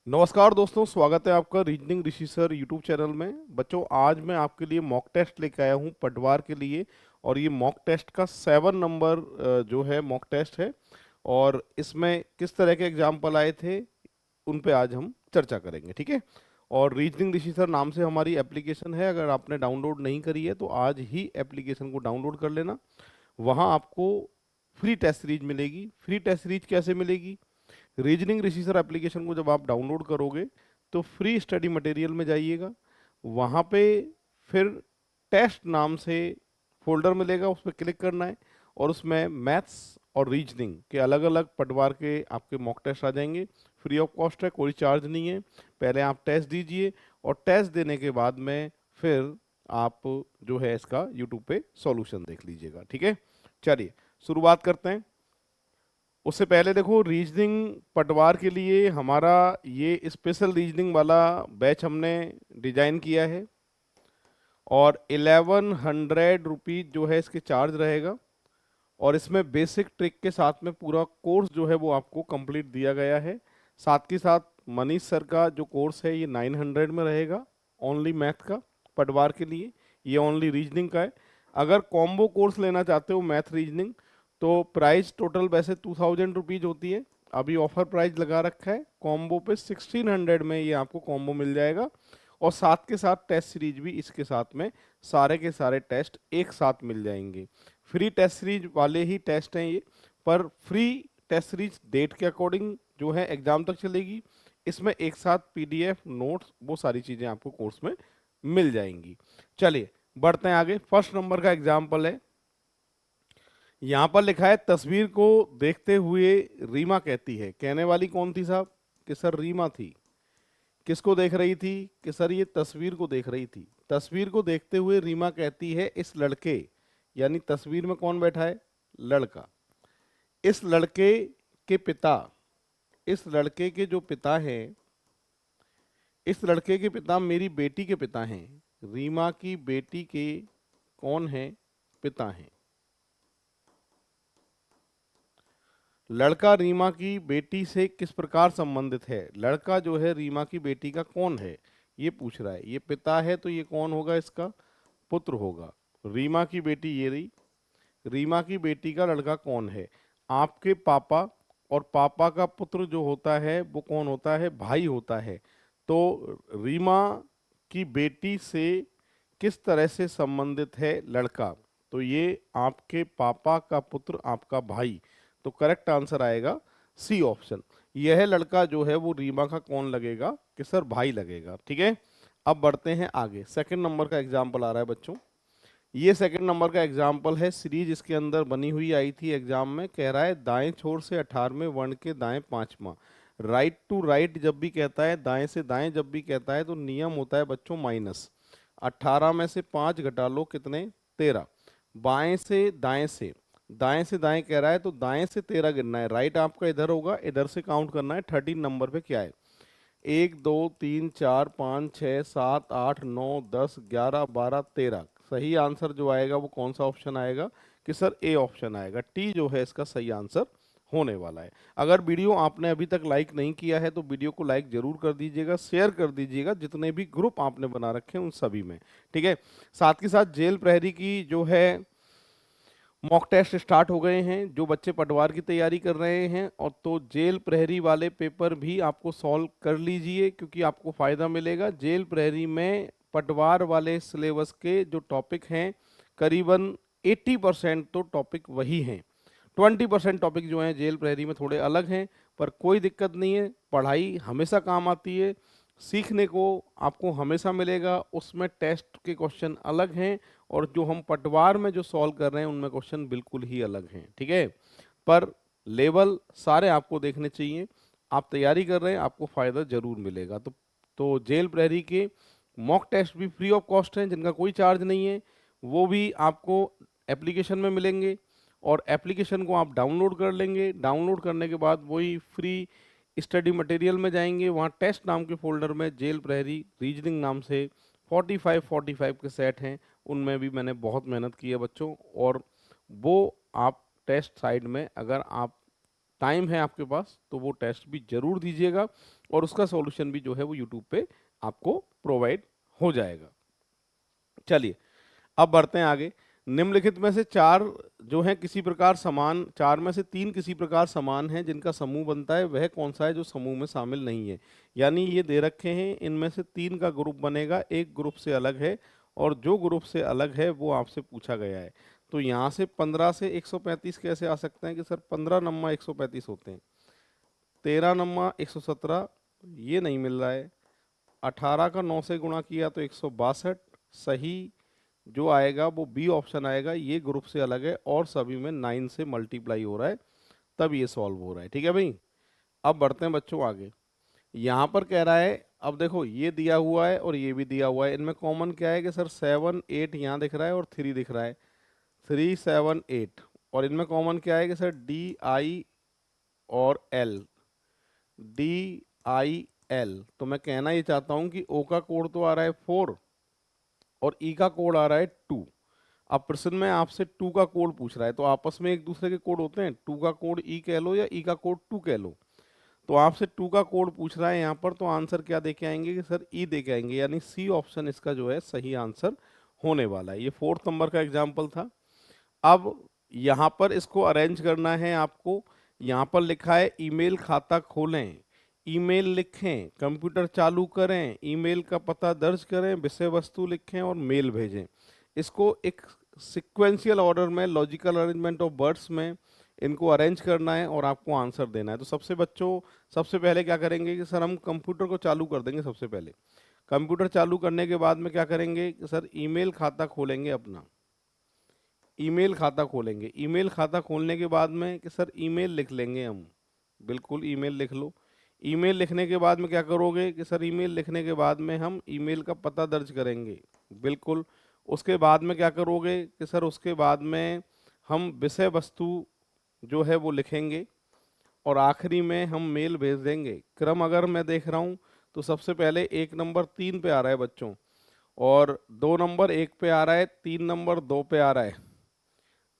नमस्कार दोस्तों, स्वागत है आपका रीजनिंग ऋषि सर यूट्यूब चैनल में। बच्चों, आज मैं आपके लिए मॉक टेस्ट लेके आया हूँ पटवार के लिए। और ये मॉक टेस्ट का 7 नंबर जो है मॉक टेस्ट है। और इसमें किस तरह के एग्जाम्पल आए थे उन पे आज हम चर्चा करेंगे, ठीक है। और रीजनिंग ऋषि सर नाम से हमारी एप्लीकेशन है, अगर आपने डाउनलोड नहीं करी है तो आज ही एप्लीकेशन को डाउनलोड कर लेना। वहाँ आपको फ्री टेस्ट सीरीज मिलेगी। फ्री टेस्ट सीरीज कैसे मिलेगी? रीजनिंग ऋषि सर एप्लीकेशन को जब आप डाउनलोड करोगे तो फ्री स्टडी मटेरियल में जाइएगा। वहाँ पे फिर टेस्ट नाम से फोल्डर मिलेगा, उस पर क्लिक करना है और उसमें मैथ्स और रीजनिंग के अलग अलग पटवार के आपके मॉक टेस्ट आ जाएंगे। फ्री ऑफ कॉस्ट है, कोई चार्ज नहीं है। पहले आप टेस्ट दीजिए और टेस्ट देने के बाद में फिर आप जो है इसका यूट्यूब पे सॉल्यूशन देख लीजिएगा, ठीक है। चलिए शुरुआत करते हैं। उससे पहले देखो, रीजनिंग पटवार के लिए हमारा ये स्पेशल रीजनिंग वाला बैच हमने डिजाइन किया है और 1100 रुपीज जो है इसके चार्ज रहेगा। और इसमें बेसिक ट्रिक के साथ में पूरा कोर्स जो है वो आपको कंप्लीट दिया गया है। साथ के साथ मनीष सर का जो कोर्स है ये 900 में रहेगा, ओनली मैथ का पटवार के लिए। ये ओनली रीजनिंग का है। अगर कॉम्बो कोर्स लेना चाहते हो मैथ रीजनिंग तो प्राइस टोटल वैसे 2000 रुपीज होती है। अभी ऑफर प्राइस लगा रखा है कॉम्बो पे, 1600 में ये आपको कॉम्बो मिल जाएगा। और साथ के साथ टेस्ट सीरीज भी इसके साथ में, सारे के सारे टेस्ट एक साथ मिल जाएंगे। फ्री टेस्ट सीरीज वाले ही टेस्ट हैं ये, पर फ्री टेस्ट सीरीज डेट के अकॉर्डिंग जो है एग्जाम तक चलेगी। इसमें एक साथ पीडीएफ नोट्स वो सारी चीजें आपको कोर्स में मिल जाएंगी। चलिए बढ़ते हैं आगे। फर्स्ट नंबर का एग्जाम्पल है, यहां पर लिखा है तस्वीर को देखते हुए रीमा कहती है। कहने वाली कौन थी साहब? कि सर रीमा थी। किसको देख रही थी? कि सर ये तस्वीर को देख रही थी। तस्वीर को देखते हुए रीमा कहती है इस लड़के, यानी तस्वीर में कौन बैठा है? लड़का। इस लड़के के पिता, इस लड़के के जो पिता हैं, इस लड़के के पिता मेरी बेटी के पिता हैं। रीमा की बेटी के कौन है? पिता हैं। लड़का रीमा की बेटी से किस प्रकार संबंधित है? लड़का जो है रीमा की बेटी का कौन है ये पूछ रहा है। ये पिता है तो ये कौन होगा? इसका पुत्र होगा। रीमा की बेटी ये रही। रीमा की बेटी का लड़का कौन है? आपके पापा। और पापा का पुत्र जो होता है वो कौन होता है? भाई होता है। तो रीमा की बेटी से किस तरह से संबंधित है लड़का? तो ये आपके पापा का पुत्र, आपका भाई। तो करेक्ट आंसर आएगा सी ऑप्शन। यह लड़का जो है वो रीमा का कौन लगेगा? कि सर भाई लगेगा, ठीक है। अब बढ़ते हैं आगे। सेकंड नंबर का एग्जाम्पल आ रहा है बच्चों। ये सेकंड नंबर का एग्जाम्पल है, सीरीज इसके अंदर बनी हुई आई थी एग्जाम में। कह रहा है दाएं छोर से 18वें वर्ण के दाएं पांचवा। राइट टू राइट जब भी कहता है, दाएं से दाएं जब भी कहता है तो नियम होता है बच्चों माइनस। 18 में से 5 घटा लो, कितने? 13। बाएं से दाएं से, दाएं से दाएं कह रहा है तो दाएं से 13 गिनना है। राइट आपका इधर होगा, इधर से काउंट करना है। 13 नंबर पे क्या है? 1 2 3 4 5 6 7 8 9 10 11 12 13। सही आंसर जो आएगा वो कौन सा ऑप्शन आएगा? कि सर ए ऑप्शन आएगा। टी जो है इसका सही आंसर होने वाला है। अगर वीडियो आपने अभी तक लाइक नहीं किया है तो वीडियो को लाइक जरूर कर दीजिएगा, शेयर कर दीजिएगा जितने भी ग्रुप आपने बना रखे हैं उन सभी में, ठीक है। साथ के साथ जेल प्रहरी की जो है मॉक टेस्ट स्टार्ट हो गए हैं। जो बच्चे पटवार की तैयारी कर रहे हैं और तो जेल प्रहरी वाले पेपर भी आपको सॉल्व कर लीजिए, क्योंकि आपको फायदा मिलेगा। जेल प्रहरी में पटवार वाले सिलेबस के जो टॉपिक हैं करीबन 80% तो टॉपिक वही हैं। 20% टॉपिक जो हैं जेल प्रहरी में थोड़े अलग हैं, पर कोई दिक्कत नहीं है। पढ़ाई हमेशा काम आती है, सीखने को आपको हमेशा मिलेगा। उसमें टेस्ट के क्वेश्चन अलग हैं और जो हम पटवार में जो सॉल्व कर रहे हैं उनमें क्वेश्चन बिल्कुल ही अलग हैं, ठीक है। पर लेवल सारे आपको देखने चाहिए। आप तैयारी कर रहे हैं, आपको फायदा जरूर मिलेगा। तो जेल प्रहरी के मॉक टेस्ट भी फ्री ऑफ कॉस्ट हैं, जिनका कोई चार्ज नहीं है। वो भी आपको एप्लीकेशन में मिलेंगे और एप्लीकेशन को आप डाउनलोड कर लेंगे। डाउनलोड करने के बाद वही फ्री स्टडी मटेरियल में जाएंगे, वहाँ टेस्ट नाम के फोल्डर में जेल प्रहरी रीजनिंग नाम से 45 के सेट हैं। उनमें भी मैंने बहुत मेहनत की है बच्चों, और वो आप टेस्ट साइड में अगर आप टाइम है आपके पास तो वो टेस्ट भी जरूर दीजिएगा और उसका सॉल्यूशन भी जो है वो यूट्यूब पे आपको प्रोवाइड हो जाएगा। चलिए अब बढ़ते हैं आगे। निम्नलिखित में से चार जो है किसी प्रकार समान, चार में से तीन किसी प्रकार समान हैं जिनका समूह बनता है, वह कौन सा है जो समूह में शामिल नहीं है। यानी ये दे रखे हैं, इनमें से तीन का ग्रुप बनेगा, एक ग्रुप से अलग है और जो ग्रुप से अलग है वो आपसे पूछा गया है। तो यहाँ से 15 से 135 कैसे आ सकते हैं कि सर 15 नम्मा 135 होते हैं, 13 नम्मा 117 ये नहीं मिल रहा है, 18 का 9 से गुणा किया तो 162, सही जो आएगा वो बी ऑप्शन आएगा, ये ग्रुप से अलग है और सभी में 9 से मल्टीप्लाई हो रहा है, तब ये सॉल्व हो रहा है। ठीक है भाई, अब बढ़ते हैं बच्चों आगे। यहाँ पर कह रहा है, अब देखो ये दिया हुआ है और ये भी दिया हुआ है, इनमें कॉमन क्या है कि सर 7 8 यहाँ दिख रहा है और 3 दिख रहा है, 3 7 8। और इनमें कॉमन क्या है कि सर डी आई और एल, डी आई एल। तो मैं कहना ये चाहता हूँ कि ओ का कोड तो आ रहा है 4 और ई का कोड आ रहा है 2। अब प्रश्न में आपसे 2 का कोड पूछ रहा है, तो आपस में एक दूसरे के कोड होते हैं, 2 का कोड ई कह लो या ई का कोड 2 कह लो। तो आपसे 2 का कोड पूछ रहा है यहाँ पर, तो आंसर क्या देके आएंगे कि सर ई देके आएंगे, यानी सी ऑप्शन इसका जो है सही आंसर होने वाला है। ये 4th नंबर का एग्जाम्पल था। अब यहाँ पर इसको अरेंज करना है आपको। यहाँ पर लिखा है ईमेल खाता खोलें, ईमेल लिखें, कंप्यूटर चालू करें, ईमेल का पता दर्ज करें, विषय वस्तु लिखें और मेल भेजें। इसको एक सिक्वेंशियल ऑर्डर में, लॉजिकल अरेंजमेंट ऑफ वर्ड्स में इनको अरेंज करना है और आपको आंसर देना है। तो सबसे पहले क्या करेंगे कि सर हम कंप्यूटर को चालू कर देंगे। सबसे पहले कंप्यूटर चालू करने के बाद में क्या करेंगे कि सर ईमेल खाता खोलेंगे, अपना ईमेल खाता खोलेंगे। ईमेल खाता खोलने के बाद में कि सर ईमेल लिख लेंगे हम, बिल्कुल ईमेल लिख लो। ईमेल लिखने के बाद में क्या करोगे कि सर ईमेल लिखने के बाद में हम ईमेल का पता दर्ज करेंगे, बिल्कुल। उसके बाद में क्या करोगे कि सर उसके बाद में हम विषय वस्तु जो है वो लिखेंगे और आखिरी में हम मेल भेज देंगे। क्रम अगर मैं देख रहा हूँ तो सबसे पहले 1 नंबर 3 पे आ रहा है बच्चों, और 2 नंबर 1 पे आ रहा है, 3 नंबर 2 पे आ रहा है,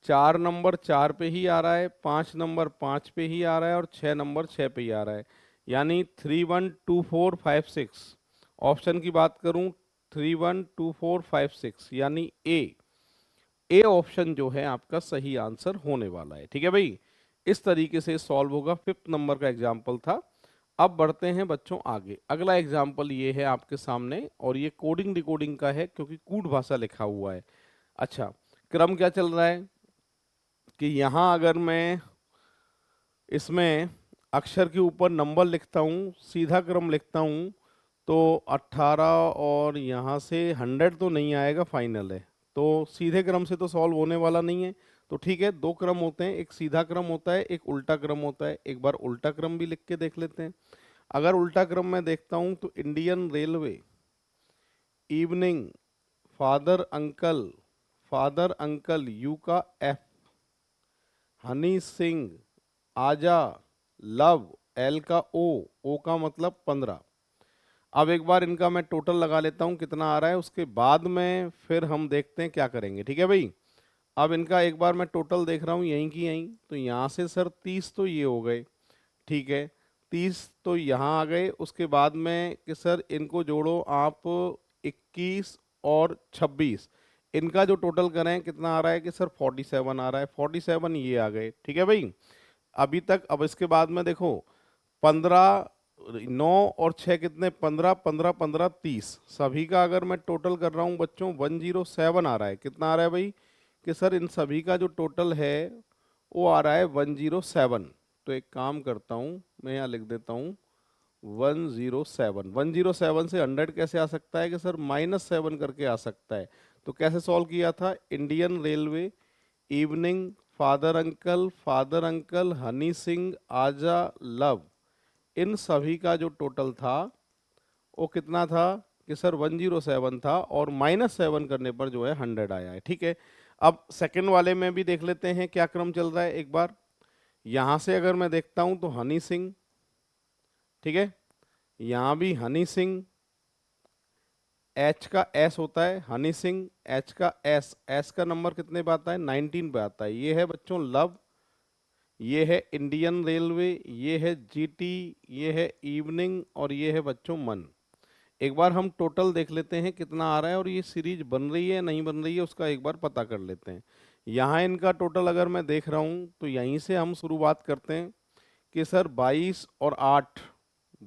4 नंबर 4 पे ही आ रहा है, 5 नंबर 5 पे ही आ रहा है और 6 नंबर 6 पे ही आ रहा है। यानी 3 1 2 4 5 6। ऑप्शन की बात करूं 3 1 2 4 5 6, यानी ए ऑप्शन जो है आपका सही आंसर होने वाला है। ठीक है भाई, इस तरीके से सॉल्व होगा। 5th नंबर का एग्जाम्पल था। अब बढ़ते हैं बच्चों आगे। अगला एग्जाम्पल ये है आपके सामने और ये कोडिंग डिकोडिंग का है क्योंकि कूट भाषा लिखा हुआ है। अच्छा, क्रम क्या चल रहा है कि यहाँ अगर मैं इसमें अक्षर के ऊपर नंबर लिखता हूँ, सीधा क्रम लिखता हूँ, तो 18 और यहाँ से 100 तो नहीं आएगा, फाइनल है। तो सीधे क्रम से तो सॉल्व होने वाला नहीं है। तो ठीक है, दो क्रम होते हैं, एक सीधा क्रम होता है, एक उल्टा क्रम होता है। एक बार उल्टा क्रम भी लिख के देख लेते हैं। अगर उल्टा क्रम में देखता हूँ तो Indian railway, evening, father uncle you का एफ, हनी सिंह, आजा, लव, एल का ओ का मतलब 15। अब एक बार इनका मैं टोटल लगा लेता हूं कितना आ रहा है, उसके बाद में फिर हम देखते हैं क्या करेंगे। ठीक है भाई, अब इनका एक बार मैं टोटल देख रहा हूं यहीं की यहीं, तो यहाँ से सर 30 तो ये हो गए, ठीक है, 30 तो यहाँ आ गए। उसके बाद में कि सर इनको जोड़ो आप, 21 और 26, इनका जो टोटल करें कितना आ रहा है कि सर 47 आ रहा है, 47 ये आ गए। ठीक है भाई, अभी तक। अब इसके बाद में देखो 15, 9 और 6 कितने, 15 15 15 30, सभी का अगर मैं टोटल कर रहा हूँ बच्चों 107 आ रहा है। कितना आ रहा है भाई कि सर इन सभी का जो टोटल है वो आ रहा है 107। तो एक काम करता हूँ, मैं यहाँ लिख देता हूँ 107। 107 से 100 कैसे आ सकता है कि सर -7 करके आ सकता है। तो कैसे सॉल्व किया था, Indian railway, evening, father uncle, Honey Singh, आजा, लव, इन सभी का जो टोटल था वो कितना था कि सर 107 था और -7 करने पर जो है 100 आया है। ठीक है, अब सेकंड वाले में भी देख लेते हैं क्या क्रम चल रहा है। एक बार यहां से अगर मैं देखता हूं तो हनी सिंह, ठीक है, यहां भी हनी सिंह, एच का एस होता है, हनी सिंह, एच का एस, एस का नंबर कितने पे आता है, 19 पे आता है। ये है बच्चों लव, ये है इंडियन रेलवे, ये है जीटी, ये है इवनिंग और ये है बच्चों मन। एक बार हम टोटल देख लेते हैं कितना आ रहा है और ये सीरीज बन रही है नहीं बन रही है उसका एक बार पता कर लेते हैं। यहाँ इनका टोटल अगर मैं देख रहा हूँ तो यहीं से हम शुरुआत करते हैं कि सर 22 और 8,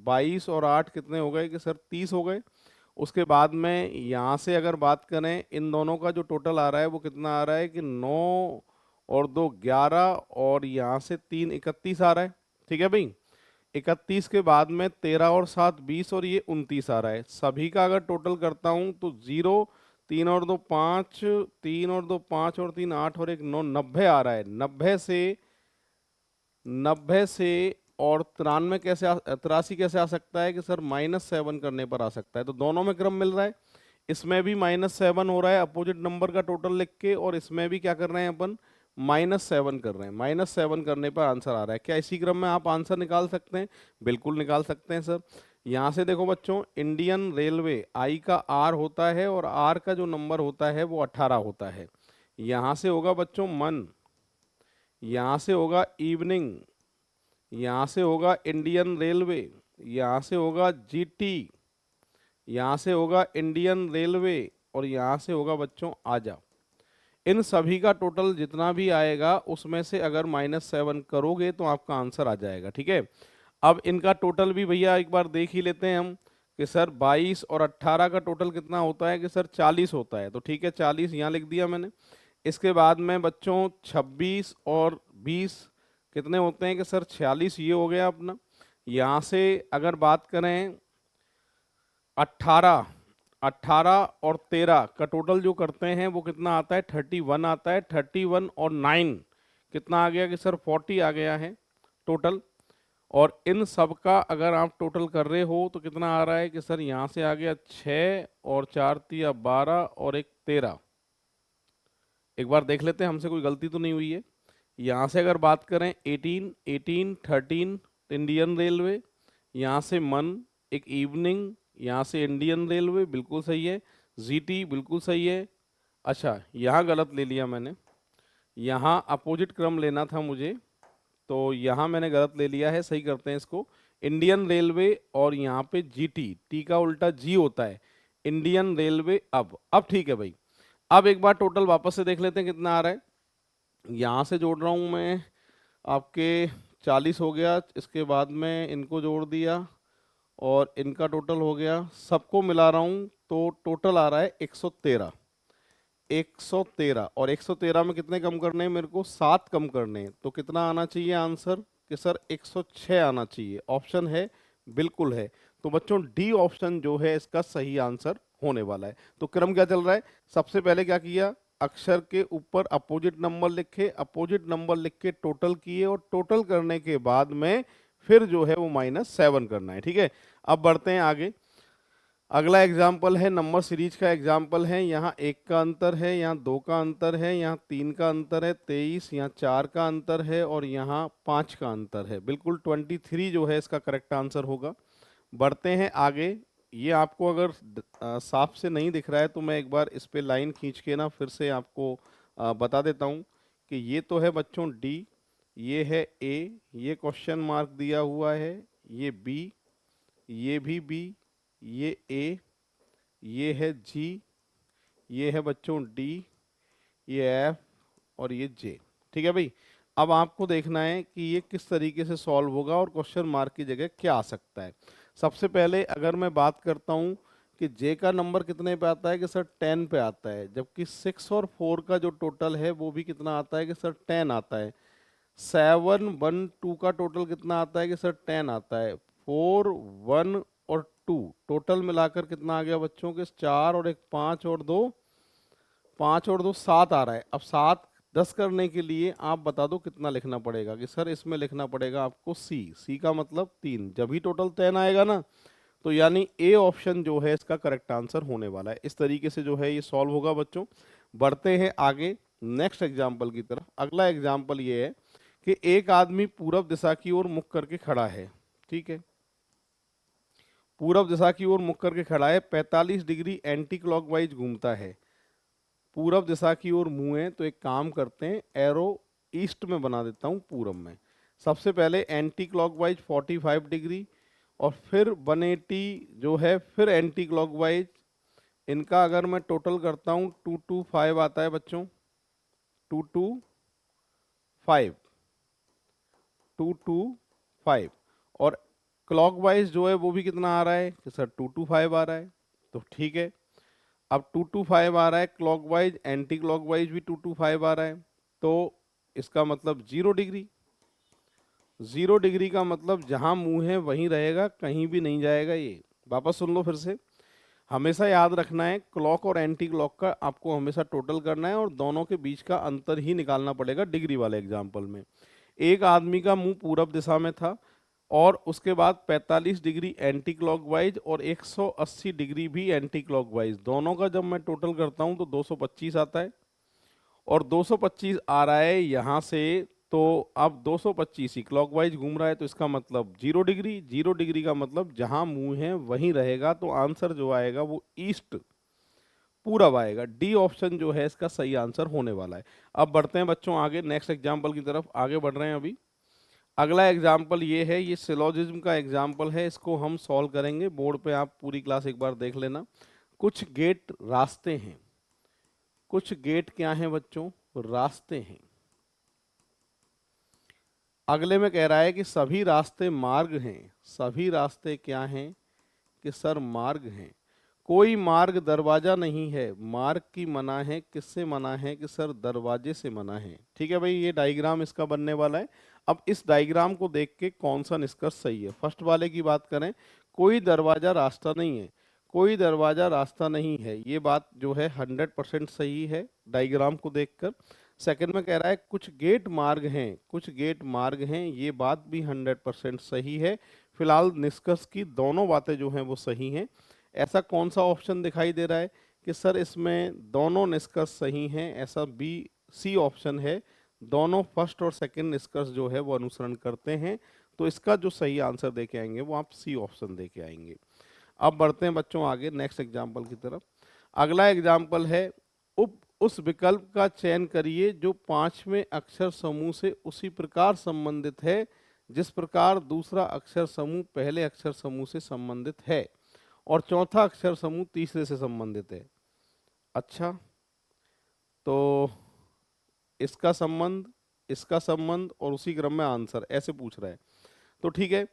22 और 8 कितने हो गए कि सर 30 हो गए। उसके बाद में यहाँ से अगर बात करें इन दोनों का जो टोटल आ रहा है वो कितना आ रहा है कि 9 और 2 11 और यहाँ से 3 31 आ रहा है। ठीक है भाई, 31 के बाद में 13 और 7 20 और ये 29 आ रहा है। सभी का अगर टोटल करता हूँ तो 0 3 और 2 5, 3 और 2 5 और 3 8 और 1 9 90 आ रहा है। 90 से और 93 कैसे 83 कैसे आ सकता है कि सर -7 करने पर आ सकता है। तो दोनों में क्रम मिल रहा है, इसमें भी -7 हो रहा है अपोजिट नंबर का टोटल लिख के, और इसमें भी क्या कर रहे हैं अपन -7 कर रहे हैं। -7 करने पर आंसर आ रहा है। क्या इसी क्रम में आप आंसर निकाल सकते हैं? बिल्कुल निकाल सकते हैं सर। यहाँ से देखो बच्चों, इंडियन रेलवे आई का आर होता है और आर का जो नंबर होता है वो 18 होता है। यहाँ से होगा बच्चों मन, यहाँ से होगा इवनिंग, यहाँ से होगा इंडियन रेलवे, यहाँ से होगा जीटी, यहाँ से होगा इंडियन रेलवे और यहाँ से होगा बच्चों आजा। इन सभी का टोटल जितना भी आएगा उसमें से अगर -7 करोगे तो आपका आंसर आ जाएगा। ठीक है, अब इनका टोटल भी भैया एक बार देख ही लेते हैं हम कि सर 22 और 18 का टोटल कितना होता है कि सर 40 होता है। तो ठीक है, 40 यहाँ लिख दिया मैंने। इसके बाद में बच्चों 26 और 20 कितने होते हैं कि सर 46, ये हो गया अपना। यहाँ से अगर बात करें 18 18 और 13 का टोटल जो करते हैं वो कितना आता है 31 आता है। 31 और 9 कितना आ गया कि सर 40 आ गया है टोटल। और इन सब का अगर आप टोटल कर रहे हो तो कितना आ रहा है कि सर यहाँ से आ गया 6 और 4 तिया 12 और 1 13। एक बार देख लेते हैं हमसे कोई गलती तो नहीं हुई है। यहाँ से अगर बात करें 18 18 13 इंडियन रेलवे, यहाँ से मन एक इवनिंग, यहाँ से इंडियन रेलवे बिल्कुल सही है, जीटी बिल्कुल सही है। अच्छा, यहाँ गलत ले लिया मैंने, यहाँ अपोजिट क्रम लेना था मुझे, तो यहाँ मैंने गलत ले लिया है। सही करते हैं इसको, इंडियन रेलवे और यहाँ पे जीटी, टी का उल्टा जी होता है, इंडियन रेलवे। अब ठीक है भाई। अब एक बार टोटल वापस से देख लेते हैं कितना आ रहा है। यहाँ से जोड़ रहा हूँ मैं आपके 40 हो गया, इसके बाद में इनको जोड़ दिया और इनका टोटल हो गया, सबको मिला रहा हूँ तो टोटल आ रहा है 113। 113 और 113 में कितने कम करने हैं मेरे को? 7 कम करने हैं। तो कितना आना चाहिए आंसर कि सर 106 आना चाहिए। ऑप्शन है, बिल्कुल है। तो बच्चों डी ऑप्शन जो है इसका सही आंसर होने वाला है। तो क्रम क्या चल रहा है? सबसे पहले क्या किया, अक्षर के ऊपर अपोजिट नंबर लिखे, अपोजिट नंबर लिख के टोटल किए और टोटल करने के बाद में फिर जो है वो -7 करना है। ठीक है, अब बढ़ते हैं आगे। अगला एग्जाम्पल है नंबर सीरीज का एग्जाम्पल है। यहाँ 1 का अंतर है, यहाँ 2 का अंतर है, यहाँ 3 का अंतर है 23, यहाँ 4 का अंतर है और यहाँ 5 का अंतर है। बिल्कुल 23 जो है इसका करेक्ट आंसर होगा। बढ़ते हैं आगे। ये आपको अगर साफ से नहीं दिख रहा है तो मैं एक बार इस पे लाइन खींच के ना फिर से आपको बता देता हूँ कि ये तो है बच्चों डी, ये है ए, ये क्वेश्चन मार्क दिया हुआ है, ये बी, ये भी बी, ये ए, ये है जी, ये है बच्चों डी, ये एफ और ये जे। ठीक है भाई, अब आपको देखना है कि ये किस तरीके से सॉल्व होगा और क्वेश्चन मार्क की जगह क्या आ सकता है। सबसे पहले अगर मैं बात करता हूँ कि जे का नंबर कितने पे आता है कि सर 10 पे आता है, जबकि 6 और 4 का जो टोटल है वो भी कितना आता है कि सर 10 आता है। 7 1 2 का टोटल कितना आता है कि सर 10 आता है। 4 1 और 2 टोटल मिलाकर कितना आ गया बच्चों के 4 और 1 5 और 2 5 और 2 7 आ रहा है। अब 7 10 करने के लिए आप बता दो कितना लिखना पड़ेगा कि सर इसमें लिखना पड़ेगा आपको सी का मतलब 3, जब ही टोटल 10 आएगा ना। तो यानी ए ऑप्शन जो है इसका करेक्ट आंसर होने वाला है। इस तरीके से जो है ये सॉल्व होगा बच्चों। बढ़ते हैं आगे नेक्स्ट एग्जाम्पल की तरफ। अगला एग्जाम्पल ये है कि एक आदमी पूरब दिशा की ओर मुख करके खड़ा है। ठीक है, पूरब दिशा की ओर मुख करके खड़ा है, 45 डिग्री एंटी क्लॉकवाइज घूमता है। पूरब दिशा की ओर मुंह है, तो एक काम करते हैं, एरो ईस्ट में बना देता हूँ, पूरब में। सबसे पहले एंटी क्लॉकवाइज 45 डिग्री, और फिर 180 जो है, फिर एंटी क्लॉकवाइज। इनका अगर मैं टोटल करता हूँ 225 आता है बच्चों, 225, 225। और क्लॉकवाइज जो है वो भी कितना आ रहा है कि सर 225 आ रहा है, तो ठीक है। अब 225 आ रहा है क्लॉकवाइज, एंटी क्लॉकवाइज भी 225 आ रहा है, तो इसका मतलब 0 डिग्री। 0 डिग्री का मतलब जहां मुंह है वहीं रहेगा, कहीं भी नहीं जाएगा। ये वापस सुन लो फिर से। हमेशा याद रखना है, क्लॉक और एंटी क्लॉक का आपको हमेशा टोटल करना है, और दोनों के बीच का अंतर ही निकालना पड़ेगा डिग्री वाले एग्जाम्पल में। एक आदमी का मुंह पूरब दिशा में था, और उसके बाद 45 डिग्री एंटी क्लॉकवाइज और 180 डिग्री भी एंटी क्लॉकवाइज, दोनों का जब मैं टोटल करता हूं तो 225 आता है। और 225 आ रहा है यहाँ से, तो अब 225 ही क्लॉकवाइज घूम रहा है, तो इसका मतलब 0 डिग्री। 0 डिग्री का मतलब जहां मुंह है वहीं रहेगा, तो आंसर जो आएगा वो ईस्ट, पूरब आएगा। डी ऑप्शन जो है इसका सही आंसर होने वाला है। अब बढ़ते हैं बच्चों आगे, नेक्स्ट एग्जाम्पल की तरफ आगे बढ़ रहे हैं अभी। अगला एग्जाम्पल ये है, ये सिलोजिज्म का एग्जाम्पल है, इसको हम सॉल्व करेंगे। बोर्ड पे आप पूरी क्लास एक बार देख लेना। कुछ गेट रास्ते हैं, कुछ गेट क्या हैं बच्चों, रास्ते हैं। अगले में कह रहा है कि सभी रास्ते मार्ग हैं। सभी रास्ते क्या हैं कि सर मार्ग हैं। कोई मार्ग दरवाजा नहीं है, मार्ग की मना है, किससे मना है कि सर दरवाजे से मना है। ठीक है भाई, ये डायग्राम इसका बनने वाला है। अब इस डायग्राम को देख के कौन सा निष्कर्ष सही है। फर्स्ट वाले की बात करें, कोई दरवाजा रास्ता नहीं है, कोई दरवाजा रास्ता नहीं है, ये बात जो है 100% सही है डायग्राम को देखकर। सेकंड में कह रहा है कुछ गेट मार्ग हैं, कुछ गेट मार्ग हैं, ये बात भी 100% सही है। फिलहाल निष्कर्ष की दोनों बातें जो हैं वो सही हैं। ऐसा कौन सा ऑप्शन दिखाई दे रहा है कि सर इसमें दोनों निष्कर्ष सही हैं, ऐसा बी सी ऑप्शन है। दोनों फर्स्ट और सेकंड निष्कर्ष जो है वो अनुसरण करते हैं, तो इसका जो सही आंसर देके आएंगे वो आप सी ऑप्शन देके आएंगे। अब बढ़ते हैं बच्चों आगे नेक्स्ट एग्जाम्पल की तरफ। अगला एग्जाम्पल है, उप उस विकल्प का चयन करिए जो पांचवें अक्षर समूह से उसी प्रकार संबंधित है जिस प्रकार दूसरा अक्षर समूह पहले अक्षर समूह से संबंधित है, और चौथा अक्षर समूह तीसरे से संबंधित है। अच्छा, तो इसका संबंध, इसका संबंध और उसी क्रम में आंसर ऐसे पूछ रहा है, तो ठीक है।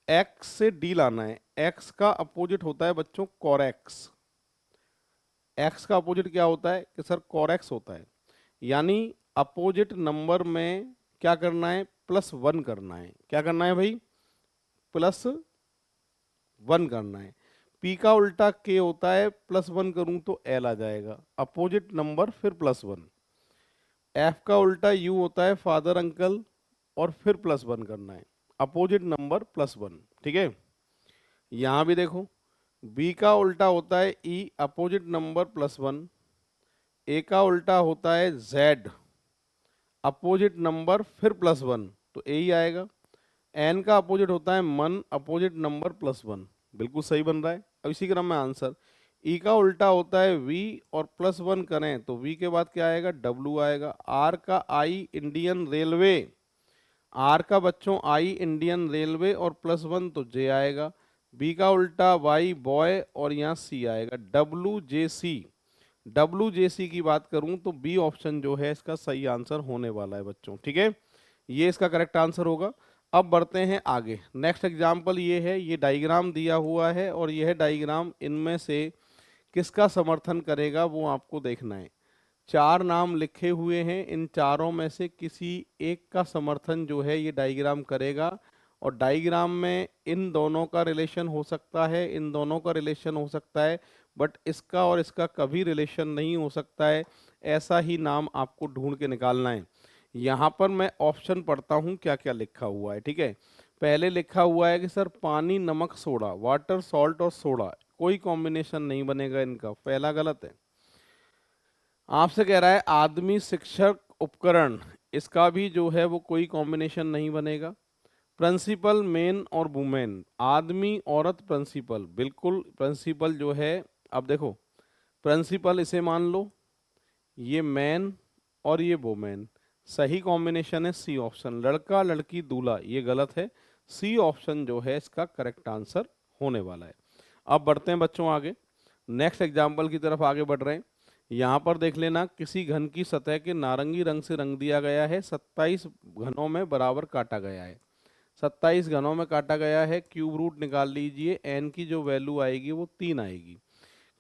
एक्स से डी लाना है। एक्स का अपोजिट होता है बच्चों कोरेक्स। एक्स का अपोजिट क्या होता है कि सर कोरेक्स होता है, यानी अपोजिट नंबर में क्या करना है, +1 करना है। क्या करना है भाई, +1 करना है। पी का उल्टा के होता है, +1 करूं तो एल आ जाएगा, अपोजिट नंबर फिर +1। एफ का उल्टा यू होता है, फादर अंकल, और फिर +1 करना है, अपोजिट नंबर +1। ठीक है, यहां भी देखो, बी का उल्टा होता है ई, अपोजिट नंबर +1। ए का उल्टा होता है जेड, अपोजिट नंबर फिर +1, तो ए ही आएगा। एन का अपोजिट होता है मन, अपोजिट नंबर +1। बिल्कुल सही बन रहा है। अब इसी क्रम में आंसर, ई का उल्टा होता है वी, और +1 करें तो वी के बाद क्या आएगा, डब्लू आएगा। आर का आई, इंडियन रेलवे, आर का बच्चों आई, इंडियन रेलवे, और +1 तो जे आएगा। बी का उल्टा वाई, बॉय, और यहाँ सी आएगा, डब्लू जे सी। डब्लू जे सी की बात करूं तो बी ऑप्शन जो है इसका सही आंसर होने वाला है बच्चों। ठीक है, ये इसका करेक्ट आंसर होगा। अब बढ़ते हैं आगे, नेक्स्ट एग्जाम्पल ये है, ये डायग्राम दिया हुआ है, और यह डायग्राम इनमें से किसका समर्थन करेगा वो आपको देखना है। चार नाम लिखे हुए हैं, इन चारों में से किसी एक का समर्थन जो है ये डायग्राम करेगा, और डायग्राम में इन दोनों का रिलेशन हो सकता है, इन दोनों का रिलेशन हो सकता है, बट इसका और इसका कभी रिलेशन नहीं हो सकता है। ऐसा ही नाम आपको ढूंढ के निकालना है। यहाँ पर मैं ऑप्शन पढ़ता हूँ क्या क्या लिखा हुआ है। ठीक है, पहले लिखा हुआ है कि सर पानी, नमक, सोडा, वाटर, सॉल्ट और सोडा, कोई कॉम्बिनेशन नहीं बनेगा इनका, पहला गलत है। आपसे कह रहा है आदमी, शिक्षक, उपकरण, इसका भी जो है वो कोई कॉम्बिनेशन नहीं बनेगा। प्रिंसिपल, मेन और वुमेन, आदमी, औरत, प्रिंसिपल, बिल्कुल प्रिंसिपल जो है, अब देखो प्रिंसिपल इसे मान लो, ये मैन और ये वुमेन, सही कॉम्बिनेशन है सी ऑप्शन, लड़का लड़की दूल्हा, ये गलत है। सी ऑप्शन जो है इसका करेक्ट आंसर होने वाला है। अब बढ़ते हैं बच्चों आगे, नेक्स्ट एग्जाम्पल की तरफ आगे बढ़ रहे हैं। यहाँ पर देख लेना, किसी घन की सतह के नारंगी रंग से रंग दिया गया है, 27 घनों में बराबर काटा गया है। 27 घनों में काटा गया है, क्यूब रूट निकाल लीजिए, एन की जो वैल्यू आएगी वो 3 आएगी।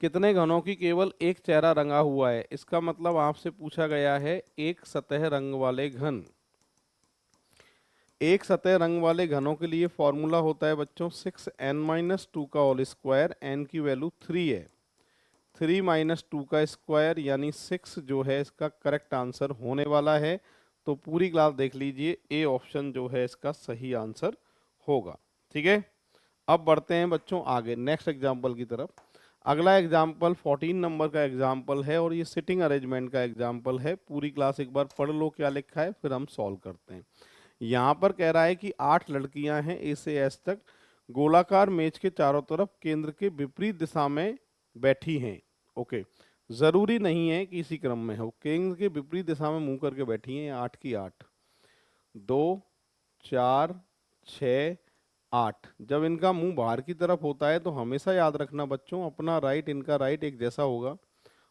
कितने घनों की केवल एक चेहरा रंगा हुआ है, इसका मतलब आपसे पूछा गया है एक सतह रंग वाले घन। एक सतह रंग वाले घनों के लिए फॉर्मूला होता है बच्चों 6n-2 का होल स्क्वायर, एन की वैल्यू 3 है, 3 - 2 का स्क्वायर यानी 6 जो है इसका करेक्ट आंसर होने वाला है। तो पूरी क्लास देख लीजिए, ए ऑप्शन जो है इसका सही आंसर होगा। ठीक है, अब बढ़ते हैं बच्चों आगे नेक्स्ट एग्जाम्पल की तरफ। अगला एग्जाम्पल 14 नंबर का एग्जाम्पल है और ये सिटिंग अरेंजमेंट का एग्जाम्पल है। पूरी क्लास एक बार पढ़ लो क्या लिखा है, फिर हम सॉल्व करते हैं। यहाँ पर कह रहा है कि 8 लड़कियां हैं ए से एस तक, गोलाकार मेज के चारों तरफ केंद्र के विपरीत दिशा में बैठी हैं। ओके, जरूरी नहीं है कि इसी क्रम में हो, केंद्र के विपरीत दिशा में मुंह करके बैठी हैं। 8 की 8, 2, 4, 6, 8। जब इनका मुंह बाहर की तरफ होता है तो हमेशा याद रखना बच्चों, अपना राइट इनका राइट एक जैसा होगा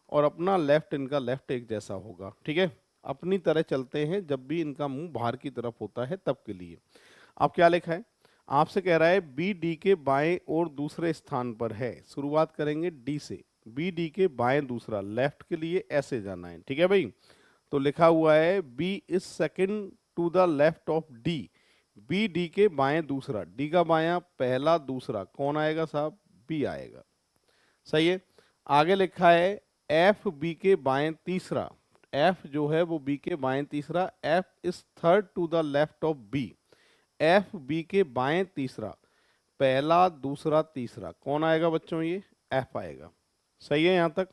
और अपना लेफ्ट इनका लेफ्ट एक जैसा होगा। ठीक है, अपनी तरह चलते हैं जब भी इनका मुंह बाहर की तरफ होता है तब के लिए। अब क्या लिखा है, आपसे कह रहा है बी डी के बाएं और दूसरे स्थान पर है। शुरुआत करेंगे डी से, बी डी के बाएं दूसरा, लेफ्ट के लिए ऐसे जाना है। ठीक है भाई, तो लिखा हुआ है B is second to the left of D, B D के बाएं दूसरा, डी का बायां पहला दूसरा, कौन आएगा साहब, बी आएगा। सही है, आगे लिखा है एफ बी के बाएं तीसरा, एफ जो है वो बी के बाएं तीसरा, F is third to the left of B, F B के बाएं तीसरा, पहला दूसरा तीसरा, कौन आएगा बच्चों, ये एफ आएगा। सही है यहाँ तक।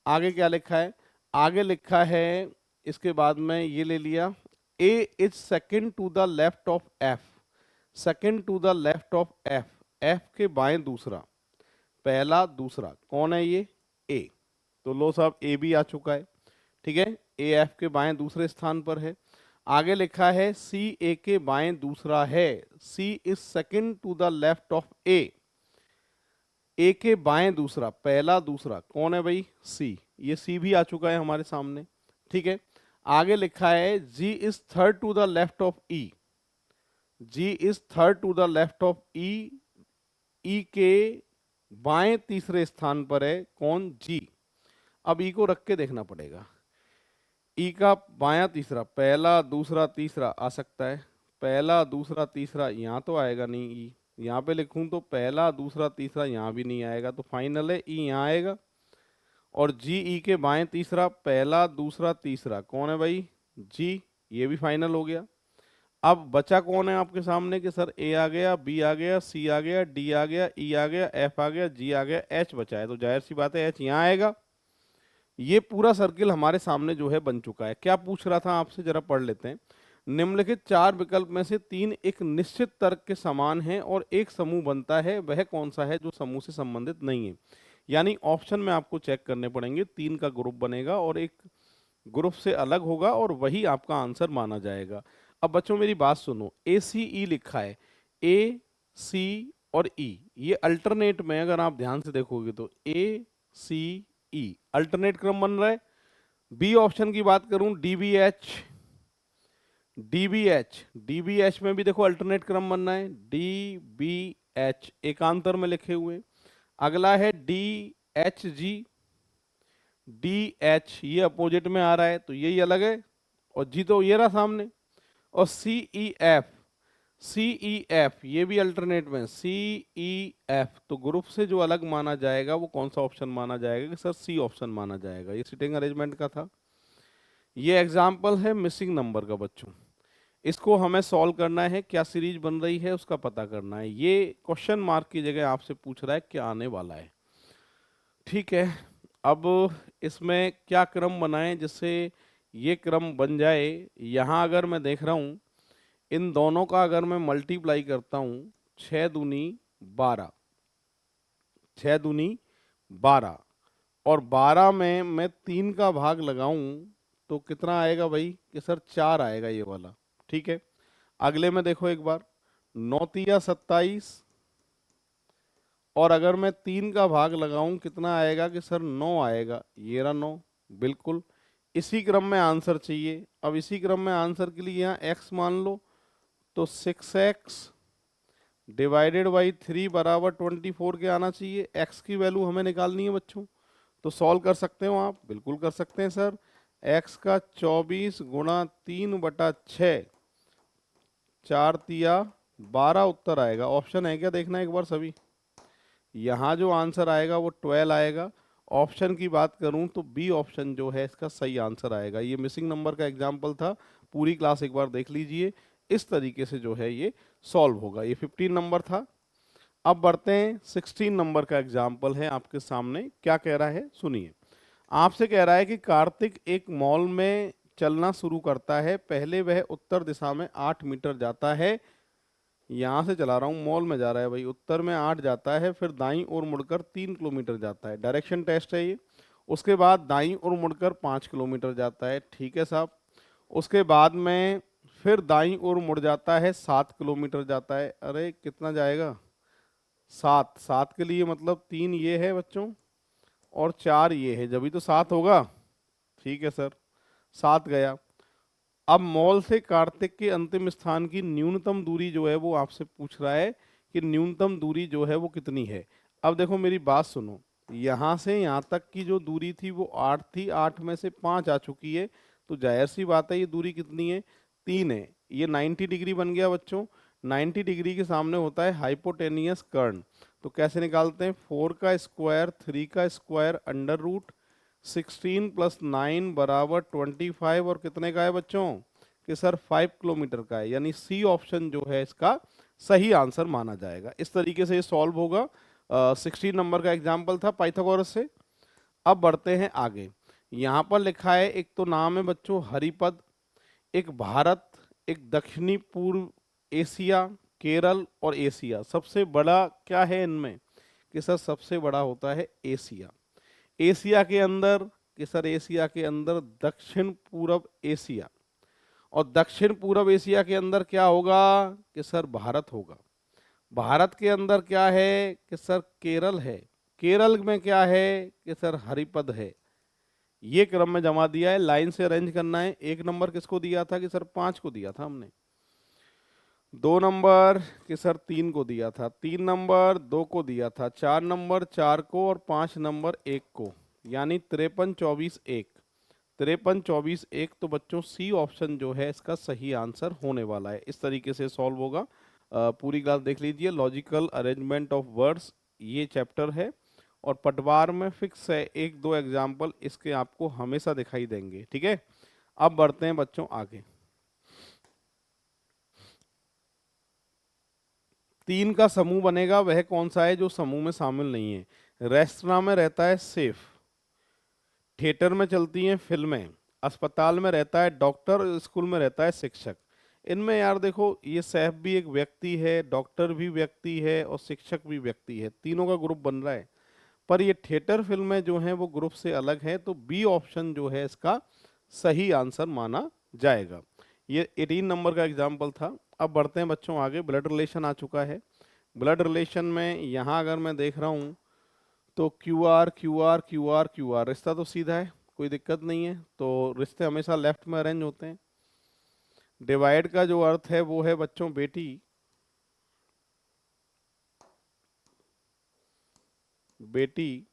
आगे क्या लिखा है, आगे लिखा है इसके बाद में ये ले लिया, A is second to the left of F, second to the left of F, F के बाएं दूसरा, पहला दूसरा, कौन है ये, ए। तो लो साहब ए भी आ चुका है। ठीक है, ए एफ के बाएं दूसरे स्थान पर है। आगे लिखा है सी ए के बाएं दूसरा है, C is second to the left of A के बाएं दूसरा, पहला दूसरा, कौन है भाई, सी। ये सी भी आ चुका है हमारे सामने। ठीक है, आगे लिखा है G is third to the left of E, G is third to the left of E, E के बाएं तीसरे स्थान पर है, कौन, जी। अब ई को रख के देखना पड़ेगा, ई का बायां तीसरा, पहला दूसरा तीसरा आ सकता है, पहला दूसरा तीसरा यहाँ तो आएगा नहीं, ई यहाँ पे लिखूं तो पहला दूसरा तीसरा यहाँ भी नहीं आएगा, तो फाइनल है ई यहाँ आएगा। और जी ई के बाएं तीसरा, पहला दूसरा तीसरा, कौन है भाई, जी, ये भी फाइनल हो गया। अब बचा कौन है आपके सामने कि सर ए आ गया, बी आ गया, सी आ गया, डी आ गया, ई आ गया, एफ आ गया, जी आ गया, एच बचा है। तो जाहिर सी बात है एच यहाँ आएगा। ये पूरा सर्किल हमारे सामने जो है बन चुका है। क्या पूछ रहा था आपसे, जरा पढ़ लेते हैं। निम्नलिखित 4 विकल्प में से 3 एक निश्चित तर्क के समान हैं और एक समूह बनता है, वह कौन सा है जो समूह से संबंधित नहीं है। यानी ऑप्शन में आपको चेक करने पड़ेंगे, 3 का ग्रुप बनेगा और एक ग्रुप से अलग होगा और वही आपका आंसर माना जाएगा। अब बच्चों मेरी बात सुनो, ए सी ई लिखा है, ए सी और ई, ये अल्टरनेट में अगर आप ध्यान से देखोगे तो ए सी ई अल्टरनेट क्रम बन रहा है। बी ऑप्शन की बात करूं, डीबीएच, डीबीएच, डीबीएच में भी देखो अल्टरनेट क्रम बनना है, डीबीएच एकांतर में लिखे हुए। अगला है D H G, D H ये अपोजिट में आ रहा है तो यही अलग है, और जी तो ये रहा सामने। और सी ई एफ, सी ई एफ ये भी अल्टरनेट में, सी ई एफ, तो ग्रुप से जो अलग माना जाएगा वो कौन सा ऑप्शन माना जाएगा कि सर सी ऑप्शन माना जाएगा। ये सिटिंग अरेंजमेंट का था। ये एग्जाम्पल है मिसिंग नंबर का बच्चों, इसको हमें सॉल्व करना है, क्या सीरीज बन रही है उसका पता करना है। ये क्वेश्चन मार्क की जगह आपसे पूछ रहा है क्या आने वाला है। ठीक है, अब इसमें क्या क्रम बनाएं जिससे ये क्रम बन जाए। यहाँ अगर मैं देख रहा हूँ इन दोनों का अगर मैं मल्टीप्लाई करता हूँ, 6 दूनी 12, 6 दूनी 12, और 12 में मैं 3 का भाग लगाऊं तो कितना आएगा भाई कि सर 4 आएगा ये वाला। ठीक है, अगले में देखो एक बार, 9 तिया 27, और अगर मैं 3 का भाग लगाऊं कितना आएगा कि सर 9 आएगा, ये रहा 9। बिल्कुल इसी क्रम में आंसर चाहिए। अब इसी क्रम में आंसर के लिए यहाँ x मान लो, तो 6x डिवाइडेड बाई 3 बराबर 24 के आना चाहिए। x की वैल्यू हमें निकालनी है बच्चों, तो सॉल्व कर सकते हो आप, बिल्कुल कर सकते हैं सर। x का 24 गुणा 3/6, 4 तिया 12 उत्तर आएगा। ऑप्शन है क्या, देखना एक बार सभी। यहाँ जो आंसर आएगा वो 12 आएगा। ऑप्शन की बात करूं तो बी ऑप्शन जो है इसका सही आंसर आएगा। ये मिसिंग नंबर का एग्जाम्पल था, पूरी क्लास एक बार देख लीजिए। इस तरीके से जो है ये सॉल्व होगा। ये 15 नंबर था। अब बढ़ते हैं 16 नंबर का एग्जाम्पल है आपके सामने। क्या कह रहा है सुनिए। आपसे कह रहा है कि कार्तिक एक मॉल में चलना शुरू करता है। पहले वह उत्तर दिशा में 8 मीटर जाता है। यहाँ से चला रहा हूँ, मॉल में जा रहा है भाई, उत्तर में 8 जाता है, फिर दाईं ओर मुड़कर 3 किलोमीटर जाता है। डायरेक्शन टेस्ट है ये। उसके बाद दाईं ओर मुड़कर 5 किलोमीटर जाता है। ठीक है साहब। उसके बाद में फिर दाईं ओर मुड़ जाता है, 7 किलोमीटर जाता है। अरे कितना जाएगा, 7। 7 के लिए मतलब 3 ये है बच्चों और 4 ये है, जब ही तो 7 होगा। ठीक है सर, 7 गया। अब मॉल से कार्तिक के अंतिम स्थान की न्यूनतम दूरी जो है वो आपसे पूछ रहा है कि न्यूनतम दूरी जो है वो कितनी है। अब देखो मेरी बात सुनो, यहाँ से यहाँ तक की जो दूरी थी वो 8 थी, 8 में से 5 आ चुकी है, तो जाहिर सी बात है ये दूरी कितनी है, 3 है। ये 90 डिग्री बन गया बच्चों। 90 डिग्री के सामने होता है हाइपोटेनियस कर्ण। तो कैसे निकालते हैं, 4 का स्क्वायर 3 का स्क्वायर अंडर रूट 16 प्लस 9 बराबर 25, और कितने का है बच्चों कि सर 5 किलोमीटर का है। यानी सी ऑप्शन जो है इसका सही आंसर माना जाएगा। इस तरीके से ये सॉल्व होगा। 16 नंबर का एग्जाम्पल था पाइथागोरस से। अब बढ़ते हैं आगे। यहाँ पर लिखा है, एक तो नाम है बच्चों हरिपद, एक भारत, एक दक्षिणी पूर्व एशिया, केरल और एशिया। सबसे बड़ा क्या है इनमें कि सर सबसे बड़ा होता है एशिया। एशिया के अंदर कि सर एशिया के अंदर दक्षिण पूर्व एशिया, और दक्षिण पूर्व एशिया के अंदर क्या होगा कि सर भारत होगा। भारत के अंदर क्या है कि सर केरल है। केरल में क्या है कि सर हरिपद है। ये क्रम में जमा दिया है, लाइन से अरेंज करना है। 1 नंबर किसको दिया था कि सर 5 को दिया था हमने। 2 नंबर कि सर 3 को दिया था। 3 नंबर 2 को दिया था। 4 नंबर 4 को, और 5 नंबर 1 को। यानी 53 24 1, 53 24 1। तो बच्चों सी ऑप्शन जो है इसका सही आंसर होने वाला है। इस तरीके से सॉल्व होगा। पूरी क्लास देख लीजिए। लॉजिकल अरेंजमेंट ऑफ वर्ड्स ये चैप्टर है, और पटवार में फिक्स है 1-2 एग्जाम्पल इसके आपको हमेशा दिखाई देंगे। ठीक है, अब बढ़ते हैं बच्चों आगे। 3 का समूह बनेगा, वह कौन सा है जो समूह में शामिल नहीं है। रेस्टोरेंट में रहता है सेफ, थिएटर में चलती हैं फिल्में, अस्पताल में रहता है डॉक्टर, और स्कूल में रहता है शिक्षक। इनमें यार देखो, ये सेफ भी एक व्यक्ति है, डॉक्टर भी व्यक्ति है, और शिक्षक भी व्यक्ति है, तीनों का ग्रुप बन रहा है। पर ये थिएटर फिल्में जो हैं वो ग्रुप से अलग है, तो बी ऑप्शन जो है इसका सही आंसर माना जाएगा। ये 18 नंबर का एग्जाम्पल था। अब बढ़ते हैं बच्चों आगे। ब्लड रिलेशन आ चुका है। ब्लड रिलेशन में यहाँ अगर मैं देख रहा हूँ तो Q R Q R Q R Q R, रिश्ता तो सीधा है, कोई दिक्कत नहीं है। तो रिश्ते हमेशा लेफ्ट में अरेंज होते हैं। डिवाइड का जो अर्थ है वो है बच्चों बेटी, बेटी,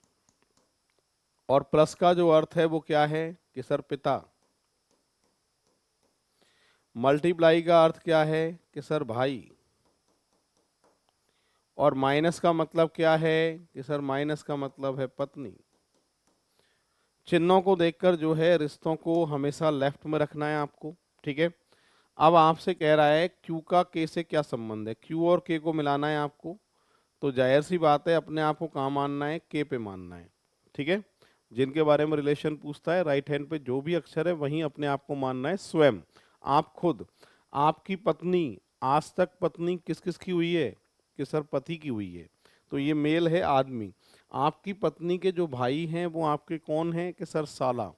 और प्लस का जो अर्थ है वो क्या है कि सर पिता। मल्टीप्लाई का अर्थ क्या है कि सर भाई, और माइनस का मतलब क्या है कि सर माइनस का मतलब है पत्नी। चिन्हों को देखकर जो है रिश्तों को हमेशा लेफ्ट में रखना है आपको। ठीक है, अब आपसे कह रहा है क्यू का के से क्या संबंध है। क्यू और के को मिलाना है आपको, तो जाहिर सी बात है अपने आप को कहाँ मानना है, के पे मानना है। ठीक है, जिनके बारे में रिलेशन पूछता है राइट हैंड पे जो भी अक्षर है वहीं अपने आप को मानना है स्वयं, आप खुद। आपकी पत्नी, आज तक पत्नी किस किस की हुई है कि सर पति की हुई है, तो ये मेल है आदमी। आपकी पत्नी के जो भाई हैं वो आपके कौन हैं कि सर साला।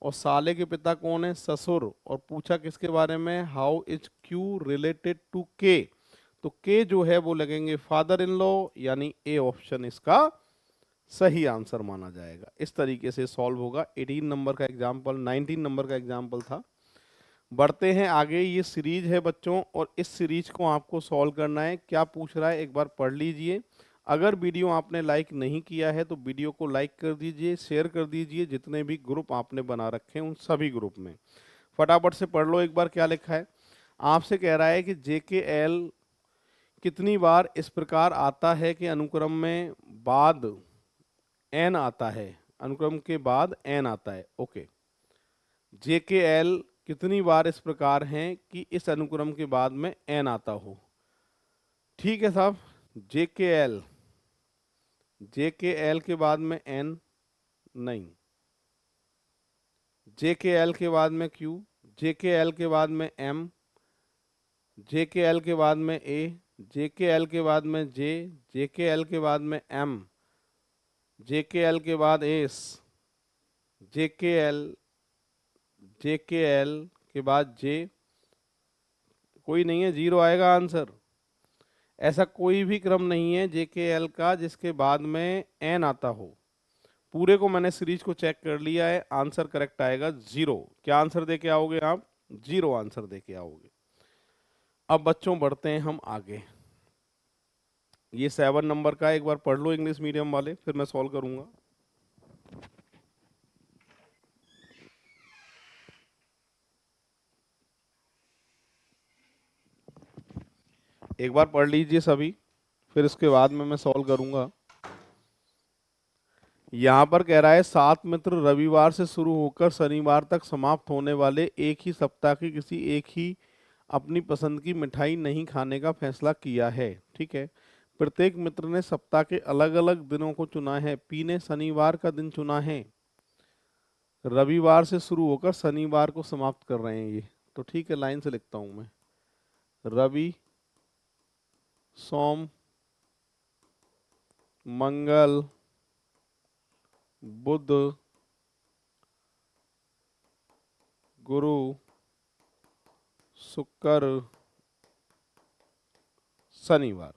और साले के पिता कौन है? ससुर। और पूछा किसके बारे में? How is Q related to K? तो के जो है वो लगेंगे फादर इन लॉ, यानी ए ऑप्शन इसका सही आंसर माना जाएगा। इस तरीके से सॉल्व होगा। 18 नंबर का एग्जाम्पल, 19 नंबर का एग्जाम्पल था। बढ़ते हैं आगे। ये सीरीज है बच्चों, और इस सीरीज को आपको सॉल्व करना है। क्या पूछ रहा है एक बार पढ़ लीजिए। अगर वीडियो आपने लाइक नहीं किया है तो वीडियो को लाइक कर दीजिए, शेयर कर दीजिए, जितने भी ग्रुप आपने बना रखे हैं उन सभी ग्रुप में। फटाफट से पढ़ लो एक बार क्या लिखा है। आपसे कह रहा है कि JKL कितनी बार इस प्रकार आता है कि अनुक्रम में बाद n आता है, अनुक्रम के बाद n आता है। ओके, JKL कितनी बार इस प्रकार हैं कि इस अनुक्रम के बाद में n आता हो। ठीक है साहब, JKL के बाद में n नहीं, JKL के बाद में Q, JKL के बाद में M, JKL के बाद में A, JKL के बाद में J, JKL के बाद में M, JKL के बाद S, JKL के बाद J, कोई नहीं है, 0 आएगा आंसर। ऐसा कोई भी क्रम नहीं है JKL का जिसके बाद में n आता हो। पूरे को मैंने सीरीज को चेक कर लिया है, आंसर करेक्ट आएगा 0। क्या आंसर दे के आओगे आप? 0 आंसर दे के आओगे। अब बच्चों बढ़ते हैं हम आगे। ये 7 नंबर का एक बार पढ़ लो इंग्लिश मीडियम वाले, फिर मैं सॉल्व करूंगा। एक बार पढ़ लीजिए सभी, फिर इसके बाद में मैं सॉल्व करूंगा। यहाँ पर कह रहा है 7 मित्र रविवार से शुरू होकर शनिवार तक समाप्त होने वाले एक ही सप्ताह की किसी एक ही अपनी पसंद की मिठाई नहीं खाने का फैसला किया है। ठीक है, प्रत्येक मित्र ने सप्ताह के अलग अलग दिनों को चुना है। पी ने शनिवार का दिन चुना है, रविवार से शुरू होकर शनिवार को समाप्त कर रहे हैं ये। तो ठीक है, लाइन से लिखता हूं मैं, रवि, सोम, मंगल, बुध, गुरु, शुक्र, शनिवार।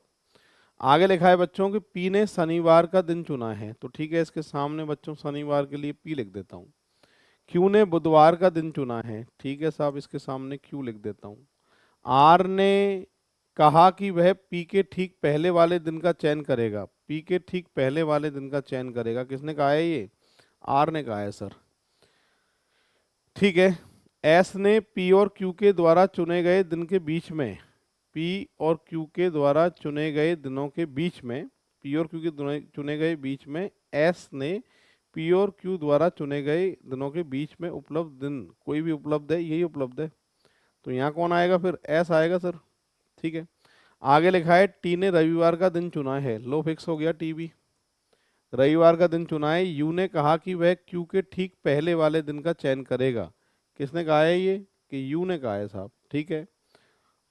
आगे लिखा है बच्चों कि पी ने शनिवार का दिन चुना है। तो ठीक है, इसके सामने बच्चों शनिवार के लिए पी लिख देता हूँ। क्यू ने बुधवार का दिन चुना है। ठीक है साहब, इसके सामने क्यू लिख देता हूँ। आर ने कहा कि वह पी के ठीक पहले वाले दिन का चयन करेगा। पी के ठीक पहले वाले दिन का चयन करेगा, किसने कहा है ये? आर ने कहा है सर। ठीक है, एस ने पी और क्यू के द्वारा चुने गए दिन के बीच में, पी और क्यू के द्वारा चुने गए दिनों के बीच में, पी और क्यू के चुने गए बीच में, एस ने पी और क्यू द्वारा चुने गए दिनों के बीच में उपलब्ध दिन, कोई भी उपलब्ध है, यही उपलब्ध है। तो यहाँ कौन आएगा फिर? एस आएगा सर। ठीक है, आगे लिखा है टी ने रविवार का दिन चुना है। लो, फिक्स हो गया, टी भी रविवार का दिन चुना है। यू ने कहा कि वह क्यू के ठीक पहले वाले दिन का चयन करेगा। किसने कहा है ये? कि यू ने कहा है साहब। ठीक है,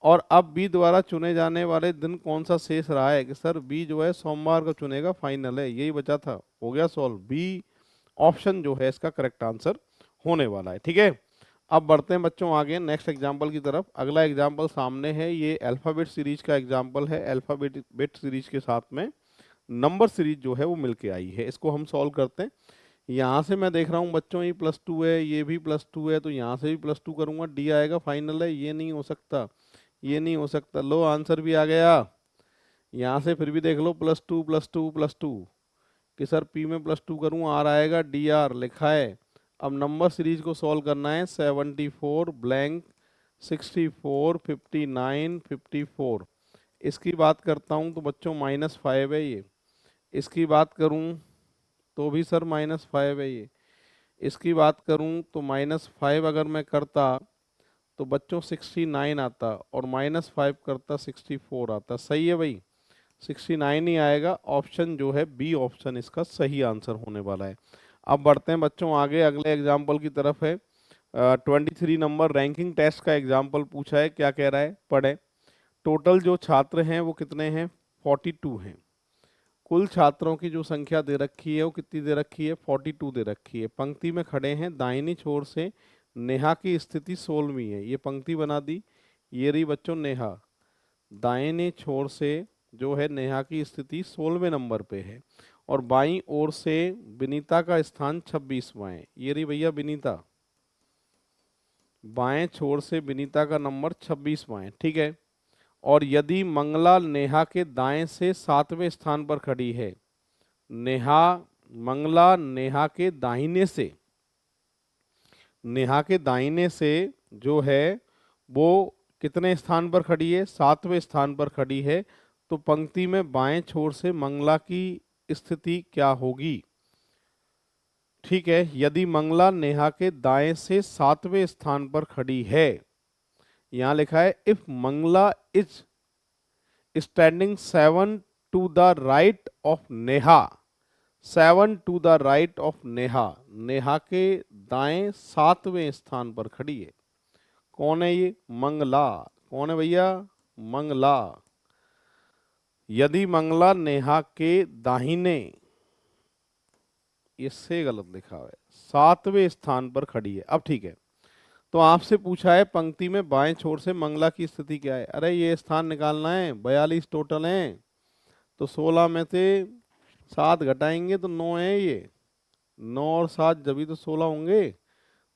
और अब बी द्वारा चुने जाने वाले दिन कौन सा शेष रहा है? कि सर बी जो है सोमवार को चुनेगा, फाइनल है, यही बचा था। हो गया सॉल्व। बी ऑप्शन जो है इसका करेक्ट आंसर होने वाला है। ठीक है, अब बढ़ते हैं बच्चों आगे नेक्स्ट एग्जाम्पल की तरफ। अगला एग्जाम्पल सामने है, ये अल्फाबेट सीरीज का एग्जाम्पल है। अल्फाबेट सीरीज के साथ में नंबर सीरीज जो है वो मिलके आई है। इसको हम सॉल्व करते हैं। यहाँ से मैं देख रहा हूँ बच्चों ये +2 है, ये भी +2 है, तो यहाँ से भी +2 करूँगा, डी आएगा, फाइनल है। ये नहीं हो सकता, ये नहीं हो सकता। लो, आंसर भी आ गया। यहाँ से फिर भी देख लो, +2 +2 +2, कि सर पी में +2 करूँ, आर आएगा, डी आर लिखा है। अब नंबर सीरीज को सॉल्व करना है। 74 ब्लैंक 64 59 54। इसकी बात करता हूँ तो बच्चों -5 है ये। इसकी बात करूँ तो भी सर -5 है ये। इसकी बात करूँ तो -5 अगर मैं करता तो बच्चों 69 आता, और -5 करता 64 आता। सही है भाई, 69 ही आएगा। ऑप्शन जो है बी ऑप्शन इसका सही आंसर होने वाला है। अब बढ़ते हैं बच्चों आगे, अगले एग्जाम्पल की तरफ है। 23 नंबर रैंकिंग टेस्ट का एग्जाम्पल पूछा है। क्या कह रहा है? पढ़े। टोटल जो छात्र हैं वो कितने हैं? 42 हैं। कुल छात्रों की जो संख्या दे रखी है वो कितनी दे रखी है, 42 दे रखी है। पंक्ति में खड़े हैं, दाहिनी छोर से नेहा की स्थिति 16वीं है, ये पंक्ति बना दी। ये रही बच्चों नेहा, दाहिने छोर से जो है नेहा की स्थिति 16वें नंबर पे है, और बाईं ओर से विनीता का स्थान 26वां है। ये रही भैया विनीता, बाएं छोर से विनीता का नंबर 26वां है, ठीक है। और यदि मंगला नेहा के दाएं से 7वें स्थान पर खड़ी है, नेहा मंगला नेहा के दाहिने से जो है वो कितने स्थान पर खड़ी है, 7वें स्थान पर खड़ी है, तो पंक्ति में बाएं छोर से मंगला की स्थिति क्या होगी, ठीक है। यदि मंगला नेहा के दाएं से 7वें स्थान पर खड़ी है, यहां लिखा है if Mangala is standing 7 to the right of Neha, 7 to the right of Neha, Neha के दाएं 7वें स्थान पर खड़ी है। कौन है ये, मंगला। कौन है भैया, मंगला। यदि मंगला नेहा के दाहिने, इससे गलत लिखा है, 7वें स्थान पर खड़ी है। अब ठीक है, तो आपसे पूछा है पंक्ति में बाएं छोर से मंगला की स्थिति क्या है। अरे ये स्थान निकालना है, 42 टोटल हैं, तो 16 में से 7 घटाएंगे तो 9 है, ये 9 और 7 जब ही तो 16 होंगे,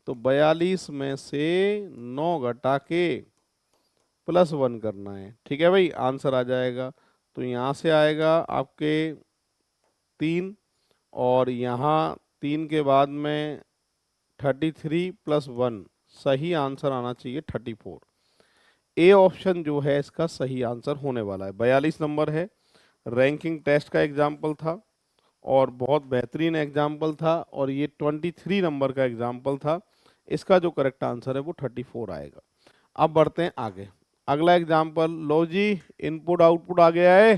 तो 42 में से 9 घटा के +1 करना है, ठीक है भाई, आंसर आ जाएगा। तो यहाँ से आएगा आपके 3, और यहाँ 3 के बाद में 33 + 1, सही आंसर आना चाहिए 34। ए ऑप्शन जो है इसका सही आंसर होने वाला है। 42 नंबर है, रैंकिंग टेस्ट का एग्जाम्पल था और बहुत बेहतरीन एग्जाम्पल था, और ये 23 नंबर का एग्जाम्पल था। इसका जो करेक्ट आंसर है वो 34 आएगा। अब बढ़ते हैं आगे, अगला एग्जाम्पल लो जी, इनपुट आउटपुट आ गया है,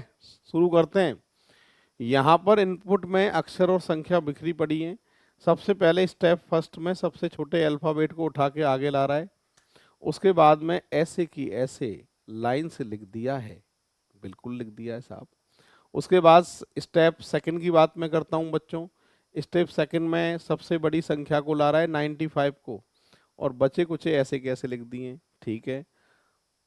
शुरू करते हैं। यहाँ पर इनपुट में अक्षर और संख्या बिखरी पड़ी है। सबसे पहले स्टेप फर्स्ट में सबसे छोटे अल्फ़ाबेट को उठा के आगे ला रहा है, उसके बाद में ऐसे की ऐसे लाइन से लिख दिया है, बिल्कुल लिख दिया है साहब। उसके बाद स्टेप सेकंड की बात मैं करता हूँ बच्चों। स्टेप सेकंड में सबसे बड़ी संख्या को ला रहा है 95 को, और बचे कुछ ऐसे कैसे लिख दिए, ठीक है।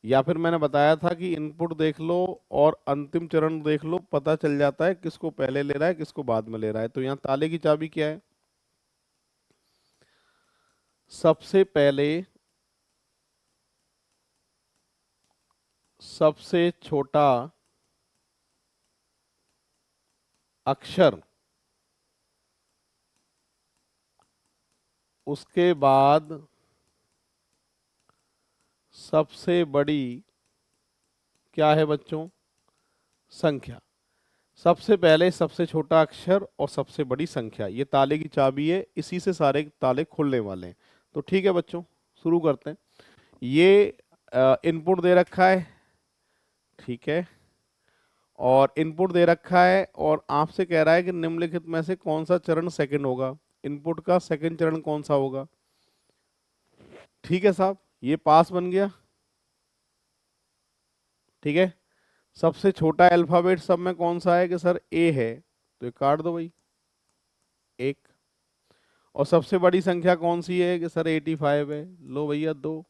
या फिर मैंने बताया था कि इनपुट देख लो और अंतिम चरण देख लो, पता चल जाता है किसको पहले ले रहा है किसको बाद में ले रहा है। तो यहाँ ताले की चाबी क्या है, सबसे पहले सबसे छोटा अक्षर, उसके बाद सबसे बड़ी क्या है बच्चों, संख्या। सबसे पहले सबसे छोटा अक्षर और सबसे बड़ी संख्या, ये ताले की चाबी है, इसी से सारे ताले खुलने वाले हैं। तो ठीक है बच्चों, शुरू करते हैं। ये इनपुट दे रखा है, ठीक है, और इनपुट दे रखा है, और आपसे कह रहा है कि निम्नलिखित में से कौन सा चरण सेकंड होगा, इनपुट का सेकंड चरण कौन सा होगा। ठीक है साहब, ये पास बन गया, ठीक है। सबसे छोटा अल्फाबेट सब में कौन सा है कि सर ए है, तो ये काट दो भाई, एक। और सबसे बड़ी संख्या कौन सी है कि सर 85 है, लो भैया 2।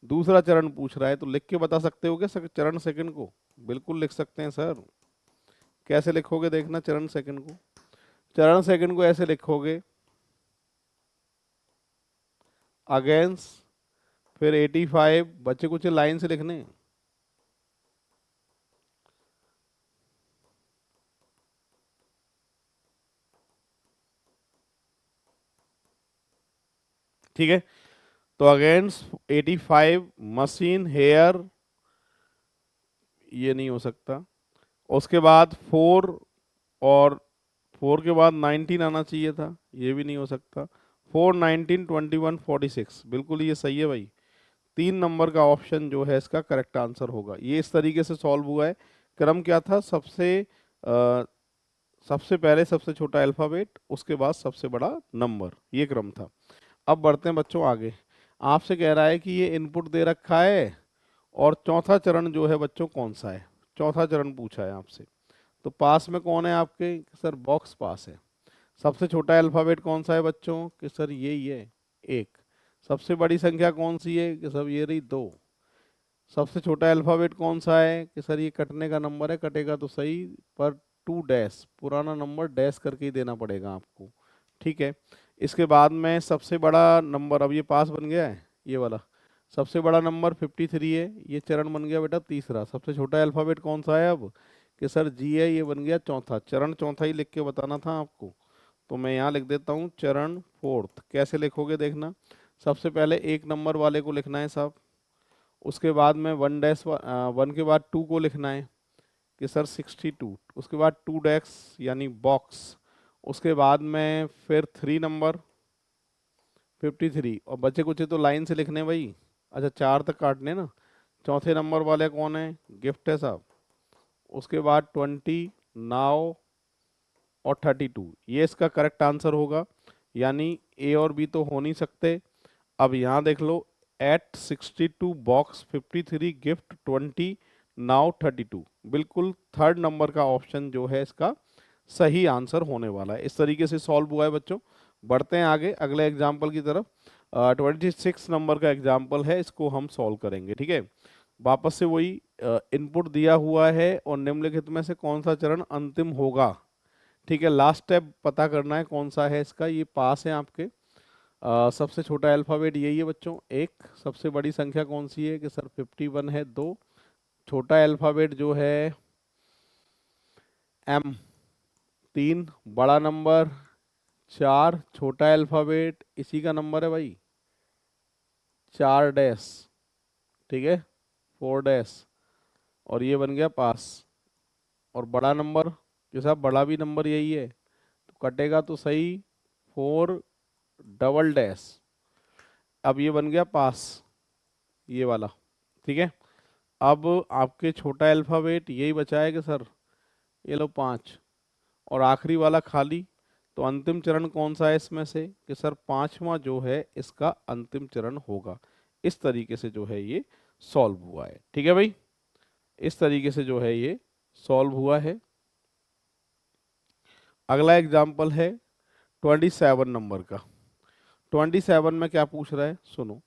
दूसरा चरण पूछ रहा है, तो लिख के बता सकते हो क्या चरण सेकंड को, बिल्कुल लिख सकते हैं सर। कैसे लिखोगे देखना चरण सेकंड को, चरण सेकंड को ऐसे लिखोगे, अगेंस्ट, फिर 85, बच्चे कुछ लाइन से लिखने, ठीक है। तो अगेंस्ट 85 मशीन हेयर, ये नहीं हो सकता। उसके बाद 4, और 4 के बाद 19 आना चाहिए था, ये भी नहीं हो सकता। 4, 19, 21, 46, बिल्कुल ये सही है भाई। 3 नंबर का ऑप्शन जो है इसका करेक्ट आंसर होगा। ये इस तरीके से सॉल्व हुआ है। क्रम क्या था, सबसे पहले सबसे छोटा अल्फाबेट, उसके बाद सबसे बड़ा नंबर, ये क्रम था। अब बढ़ते हैं बच्चों आगे। आपसे कह रहा है कि ये इनपुट दे रखा है, और चौथा चरण जो है बच्चों कौन सा है, चौथा चरण पूछा है आपसे। तो पास में कौन है आपके कि सर बॉक्स पास है। सबसे छोटा अल्फ़ाबेट कौन सा है बच्चों कि सर ये ही है, एक। सबसे बड़ी संख्या कौन सी है कि सब ये रही, दो। सबसे छोटा अल्फ़ाबेट कौन सा है कि सर ये कटने का नंबर है, कटेगा तो सही, पर टू डैश, पुराना नंबर डैश करके ही देना पड़ेगा आपको, ठीक है। इसके बाद में सबसे बड़ा नंबर, अब ये पास बन गया है ये वाला, सबसे बड़ा नंबर 53 है, ये चरण बन गया बेटा तीसरा। सबसे छोटा अल्फ़ाबेट कौन सा है अब कि सर जी है, ये बन गया चौथा। चरण चौथा ही लिख के बताना था आपको, तो मैं यहाँ लिख देता हूँ चरण फोर्थ। कैसे लिखोगे देखना, सबसे पहले एक नंबर वाले को लिखना है साहब, उसके बाद में वन डैश, वन के बाद टू को लिखना है कि सर 62, उसके बाद टू डैश यानी बॉक्स, उसके बाद में फिर थ्री नंबर 53, और बचे कुछ तो लाइन से लिखने भाई, अच्छा चार तक काटने ना। चौथे नंबर वाले कौन है, गिफ्ट है साहब, उसके बाद 20, नाउ और 32, ये इसका करेक्ट आंसर होगा, यानी ए और बी तो हो नहीं सकते। अब यहाँ देख लो, एट 62 बॉक्स 53 गिफ्ट 20 नाउ 32, बिल्कुल थर्ड नंबर का ऑप्शन जो है इसका सही आंसर होने वाला है। इस तरीके से सॉल्व हुआ है बच्चों। बढ़ते हैं आगे अगले एग्जाम्पल की तरफ। 26 नंबर का एग्जाम्पल है, इसको हम सॉल्व करेंगे, ठीक है। वापस से वही इनपुट दिया हुआ है, और निम्नलिखित में से कौन सा चरण अंतिम होगा, ठीक है। लास्ट स्टेप पता करना है कौन सा है इसका, ये पास है आपके। सबसे छोटा अल्फ़ाबेट यही है बच्चों, एक। सबसे बड़ी संख्या कौन सी है कि सर 51 है, दो। छोटा अल्फ़ाबेट जो है एम, तीन। बड़ा नंबर चार, छोटा अल्फ़ाबेट इसी का नंबर है भाई, चार डैश, ठीक है, फोर डैश, और ये बन गया पास। और बड़ा नंबर जो साहब, बड़ा भी नंबर यही है, तो कटेगा तो सही, फोर डबल डैश, अब ये बन गया पास, ये वाला, ठीक है। अब आपके छोटा अल्फ़ाबेट यही बचा है कि सर ये लो पाँच, और आखिरी वाला खाली। तो अंतिम चरण कौन सा है इसमें से कि सर पांचवा जो है इसका अंतिम चरण होगा। इस तरीके से जो है ये सॉल्व हुआ है, ठीक है भाई। इस तरीके से जो है ये सॉल्व हुआ है। अगला एग्जाम्पल है 27 नंबर का। 27 में क्या पूछ रहा है सुनो,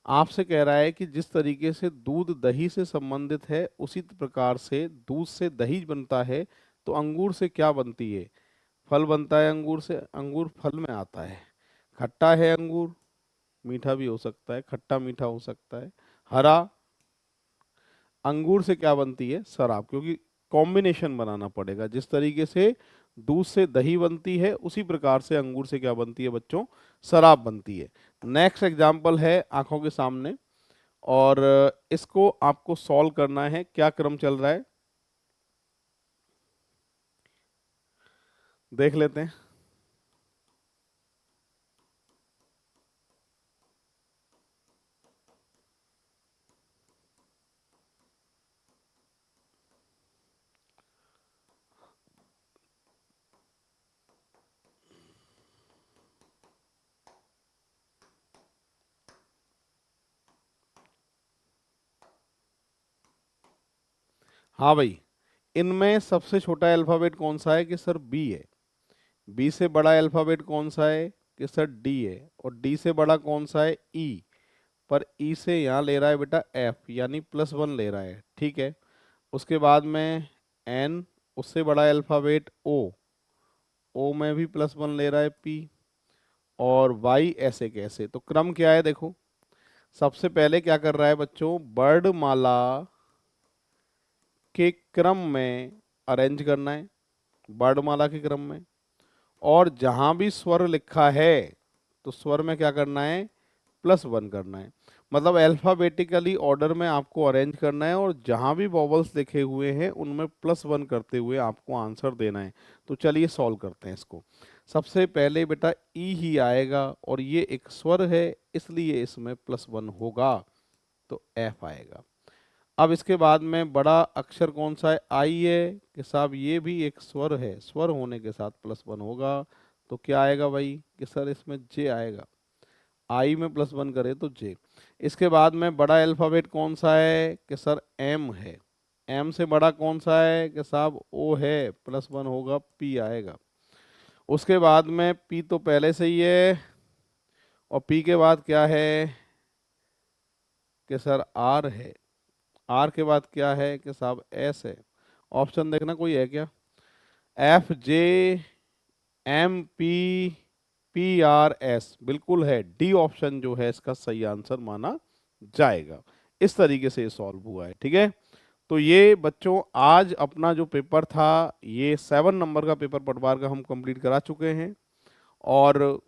आपसे कह रहा है कि जिस तरीके से दूध दही से संबंधित है उसी प्रकार से दूध से दही बनता है, तो अंगूर से क्या बनती है। फल बनता है अंगूर से, अंगूर फल में आता है। खट्टा है अंगूर, मीठा भी हो सकता है, खट्टा मीठा हो सकता है। हरा, अंगूर से क्या बनती है शराब, क्योंकि कॉम्बिनेशन बनाना पड़ेगा। जिस तरीके से दूध से दही बनती है उसी प्रकार से अंगूर से क्या बनती है बच्चों, शराब बनती है। नेक्स्ट एग्जाम्पल है आंखों के सामने, और इसको आपको सॉल्व करना है। क्या क्रम चल रहा है देख लेते हैं। हाँ भाई, इनमें सबसे छोटा अल्फाबेट कौन सा है कि सर बी है। बी से बड़ा अल्फाबेट कौन सा है कि सर डी है। और डी से बड़ा कौन सा है, ई। पर ई से यहाँ ले रहा है बेटा एफ, यानी +1 ले रहा है, ठीक है। उसके बाद में एन, उससे बड़ा अल्फाबेट ओ, ओ में भी +1 ले रहा है पी। और वाई ऐसे कैसे, तो क्रम क्या है देखो। सबसे पहले क्या कर रहा है बच्चों, वर्णमाला के क्रम में अरेंज करना है, वर्णमाला के क्रम में। और जहां भी स्वर लिखा है तो स्वर में क्या करना है, +1 करना है। मतलब अल्फाबेटिकली ऑर्डर में आपको अरेंज करना है, और जहां भी वॉवल्स लिखे हुए हैं उनमें +1 करते हुए आपको आंसर देना है। तो चलिए सॉल्व करते हैं इसको। सबसे पहले बेटा ई ही आएगा, और ये एक स्वर है इसलिए इसमें +1 होगा, तो एफ आएगा। अब इसके बाद में बड़ा अक्षर कौन सा है, आई है कि साहब ये भी एक स्वर है, स्वर होने के साथ +1 होगा, तो क्या आएगा भाई कि सर इसमें जे आएगा। आई में +1 करे तो जे। इसके बाद में बड़ा अल्फाबेट कौन सा है कि सर एम है। एम से बड़ा कौन सा है कि साहब ओ है, +1 होगा, पी आएगा। उसके बाद में पी तो पहले से ही है, और पी के बाद क्या है कि सर आर है, आर के बाद क्या है कि साहब एस है। ऑप्शन देखना कोई है क्या? F J M P P R S, बिल्कुल है, डी ऑप्शन जो है इसका सही आंसर माना जाएगा। इस तरीके से ये सॉल्व हुआ है, ठीक है। तो ये बच्चों आज अपना जो पेपर था, ये 7 नंबर का पेपर पटवार का हम कंप्लीट करा चुके हैं। और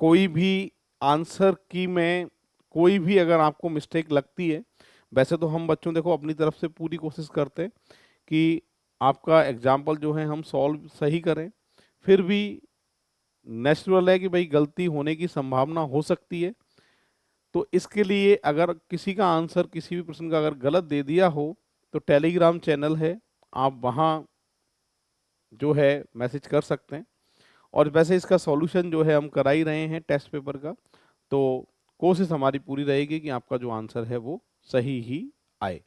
कोई भी आंसर की में कोई भी अगर आपको मिस्टेक लगती है, वैसे तो हम बच्चों देखो अपनी तरफ से पूरी कोशिश करते हैं कि आपका एग्जाम्पल जो है हम सॉल्व सही करें, फिर भी नेचुरल है कि भाई गलती होने की संभावना हो सकती है। तो इसके लिए अगर किसी का आंसर किसी भी प्रश्न का अगर गलत दे दिया हो, तो टेलीग्राम चैनल है, आप वहाँ जो है मैसेज कर सकते हैं। और वैसे इसका सॉल्यूशन जो है हम करा ही रहे हैं टेस्ट पेपर का, तो कोशिश हमारी पूरी रहेगी कि आपका जो आंसर है वो सही ही आए।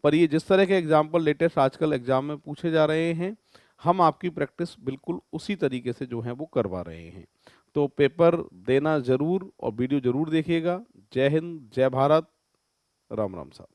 पर ये जिस तरह के एग्जाम्पल लेटेस्ट आजकल एग्जाम में पूछे जा रहे हैं, हम आपकी प्रैक्टिस बिल्कुल उसी तरीके से जो है वो करवा रहे हैं। तो पेपर देना जरूर और वीडियो जरूर देखिएगा। जय हिंद, जय भारत, राम राम साहब।